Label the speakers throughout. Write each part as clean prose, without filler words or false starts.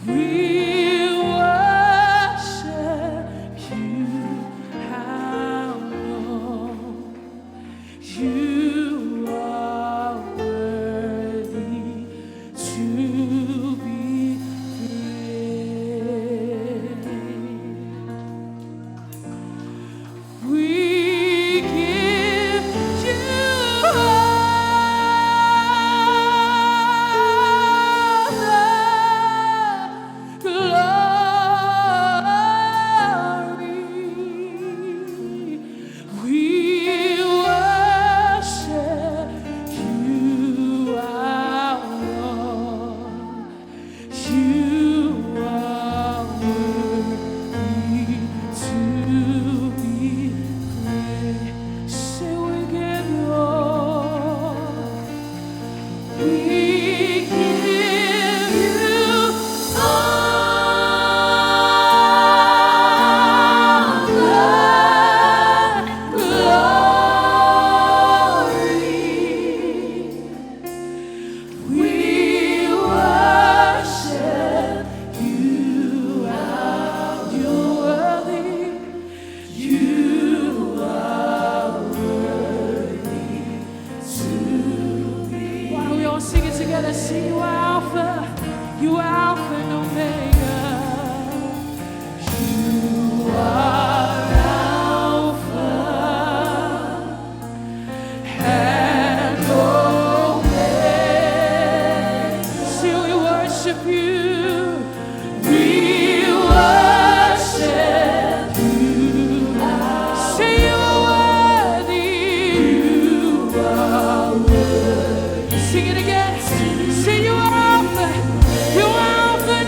Speaker 1: We worship you, our Lord. You are worthy to be praised. We give you all the glory. We worship you, our Lord. You are worthy to be praised. Say we give you all. We give you all the glory. We worship you, you're worthy. You are worthy to be. Why don't we all sing it together? Sing you are Alpha and Omega. You are Alpha and Omega. See, we worship you. We worship you. Say you are worthy. You are worthy. Sing it again. Say you are Alpha. You are Alpha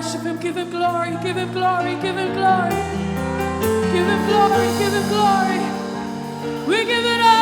Speaker 1: worship him. Give him glory, give him glory, give him glory. Give him glory, give him glory. We give it up.